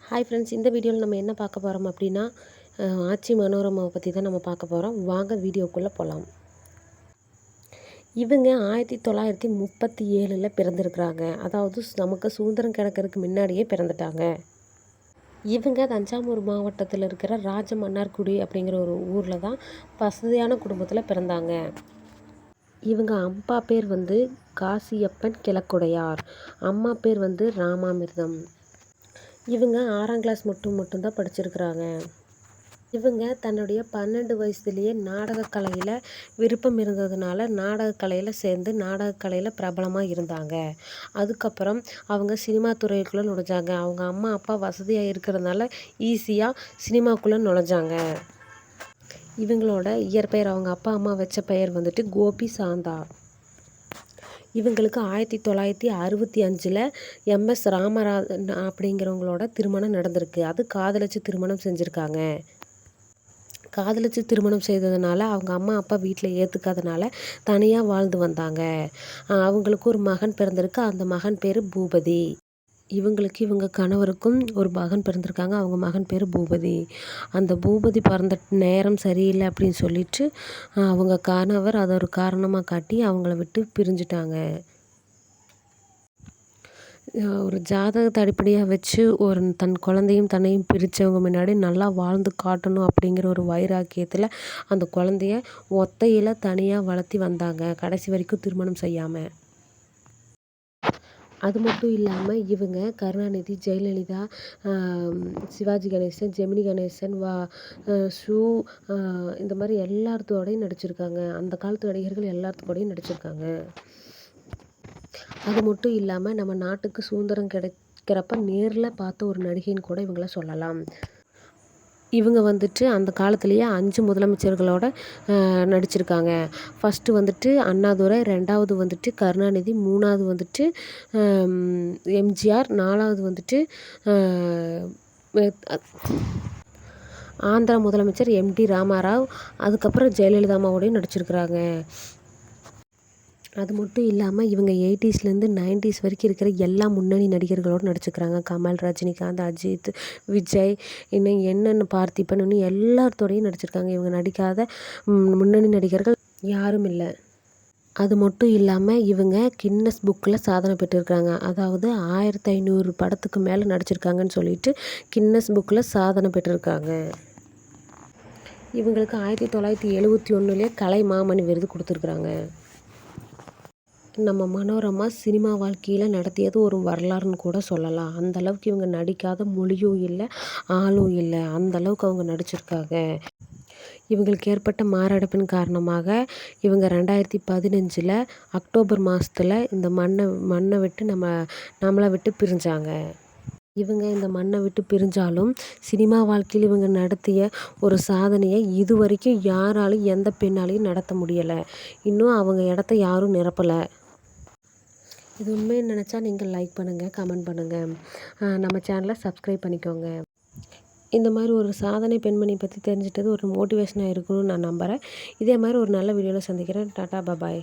Hi friends, இந்த வீடியோவில் நம்ம என்ன பார்க்க போகிறோம் அப்படின்னா ஆச்சி மனோரமாவை பற்றி தான் நம்ம பார்க்க போகிறோம். வாங்க வீடியோக்குள்ளே போகலாம். இவங்க 1937 பிறந்திருக்கிறாங்க. அதாவது நமக்கு சுதந்திரம் கிடைக்கிறதுக்கு முன்னாடியே பிறந்துட்டாங்க. இவங்க தஞ்சாவூர் மாவட்டத்தில் இருக்கிற ராஜமன்னார்குடி அப்படிங்கிற ஒரு ஊரில் தான் வசதியான குடும்பத்தில் பிறந்தாங்க. இவங்க அப்பா பேர் காசியப்பன் கிழக்குடையார், அம்மா பேர் ராமாமிர்தம். இவங்க 6ஆம் கிளாஸ் மட்டும்தான் படிச்சிருக்கிறாங்க. இவங்க தன்னுடைய 12 வயசுலேயே நாடகக்கலையில் விருப்பம் இருந்ததுனால நாடகக்கலையில் சேர்ந்து நாடகக்கலையில் பிரபலமாக இருந்தாங்க. அதுக்கப்புறம் அவங்க சினிமா துறைக்குள்ளே நுழைஞ்சாங்க. அவங்க அம்மா அப்பா வசதியாக இருக்கிறதுனால ஈஸியாக சினிமாக்குள்ளே நுழைஞ்சாங்க. இவங்களோட இயற்பெயர், அவங்க அப்பா அம்மா வச்ச பெயர் கோபி சாந்தா. இவங்களுக்கு 1965 எம்எஸ் ராமராஜன் அப்படிங்கிறவங்களோட திருமணம் நடந்திருக்கு. அது காதலிச்சு திருமணம் செஞ்சுருக்காங்க. காதலிச்சு திருமணம் செய்ததுனால அவங்க அம்மா அப்பா வீட்டில் ஏற்றுக்காதனால தனியாக வாழ்ந்து வந்தாங்க. அவங்களுக்கு ஒரு மகன் பிறந்திருக்கு. அந்த மகன் பேர் பூபதி. இவங்க கணவருக்கும் ஒரு மகன் பிறந்திருக்காங்க. அவங்க மகன் பேர் பூபதி. அந்த பூபதி பிறந்த நேரம் சரியில்லை அப்படின்னு சொல்லிட்டு அவங்க கணவர் அதை ஒரு காரணமாக காட்டி அவங்கள விட்டு பிரிஞ்சுட்டாங்க. ஒரு ஜாதகத்தை அடிப்படையாக வச்சு தன் குழந்தையும் தன்னையும் பிரித்தவங்க முன்னாடி நல்லா வாழ்ந்து காட்டணும் அப்படிங்கிற ஒரு வைராக்கியத்தில் அந்த குழந்தைய ஒத்தையில் தனியாக வளர்த்தி வந்தாங்க, கடைசி வரைக்கும் திருமணம் செய்யாமல். அது மட்டும் இல்லாமல் இவங்க கருணாநிதி, ஜெயலலிதா, சிவாஜி கணேசன், ஜெமினி கணேசன், சு இந்த மாதிரி எல்லாத்தோடையும் நடிச்சிருக்காங்க. அந்த காலத்து நடிகர்கள் எல்லாத்துக்கூடையும் நடிச்சிருக்காங்க. அது மட்டும் இல்லாமல் நம்ம நாட்டுக்கு சுதந்திரம் கிடைக்கிறப்ப நேரில் பார்த்த ஒரு நடிகைன்னு கூட இவங்கள சொல்லலாம். இவங்க அந்த காலத்துலேயே 5 முதலமைச்சர்களோட நடிச்சிருக்காங்க. ஃபஸ்ட்டு அண்ணாதுரை, 2வது கருணாநிதி, 3வது எம்ஜிஆர், 4வது ஆந்திரா முதலமைச்சர் எம்டி ராமாராவ், அதுக்கப்புறம் ஜெயலலிதா அம்மாவோடையும் நடிச்சிருக்கிறாங்க. அது மட்டும் இல்லாமல் இவங்க 80ஸ்லேருந்து 90s வரைக்கும் இருக்கிற எல்லா முன்னணி நடிகர்களோடு நடிச்சிருக்கிறாங்க. கமல், ரஜினிகாந்த், அஜித், விஜய், இன்னும் என்னென்ன பார்த்திபன், இன்னும் எல்லாத்தோடையும் நடிச்சிருக்காங்க. இவங்க நடிக்காத முன்னணி நடிகர்கள் யாரும் இல்லை. அது மட்டும் இல்லாமல் இவங்க கின்னஸ் புக்கில் சாதனை பெற்றிருக்காங்க. அதாவது 1500 படத்துக்கு மேலே நடிச்சிருக்காங்கன்னு சொல்லிட்டு கின்னஸ் புக்கில் சாதனை பெற்றிருக்காங்க. இவங்களுக்கு 1971 கலைமாமணி விருது கொடுத்துருக்குறாங்க. நம்ம மனோரமா சினிமா வாழ்க்கையில் நடத்தியது ஒரு வரலாறுன்னு கூட சொல்லலாம். அந்தளவுக்கு இவங்க நடிக்காத மொழியும் இல்லை, ஆளும் இல்லை. அந்தளவுக்கு அவங்க நடிச்சிருக்காங்க. இவங்களுக்கு ஏற்பட்ட மாரடைப்பின் காரணமாக இவங்க 2015 அக்டோபர் மாதத்தில் இந்த மண்ணை விட்டு நம்மளை விட்டு பிரிஞ்சாங்க. இவங்க இந்த மண்ணை விட்டு பிரிஞ்சாலும் சினிமா வாழ்க்கையில் இவங்க நடத்திய ஒரு சாதனையை இது வரைக்கும் யாராலும் எந்த பெண்ணாலையும் நடத்த முடியலை. இன்னும் அவங்க இடத்த யாரும் நிரப்பலை. இது உண்மைன்னு நினச்சா நீங்கள் லைக் பண்ணுங்கள், கமெண்ட் பண்ணுங்கள், நம்ம சேனலை சப்ஸ்கிரைப் பண்ணிக்கோங்க. இந்த மாதிரி ஒரு சாதனை பெண்மணி பற்றி தெரிஞ்சிட்டது ஒரு மோட்டிவேஷனாக இருக்கணும்னு நான் நம்புகிறேன். இதே மாதிரி ஒரு நல்ல வீடியோவில் சந்திக்கிறேன். Tata, bye bye.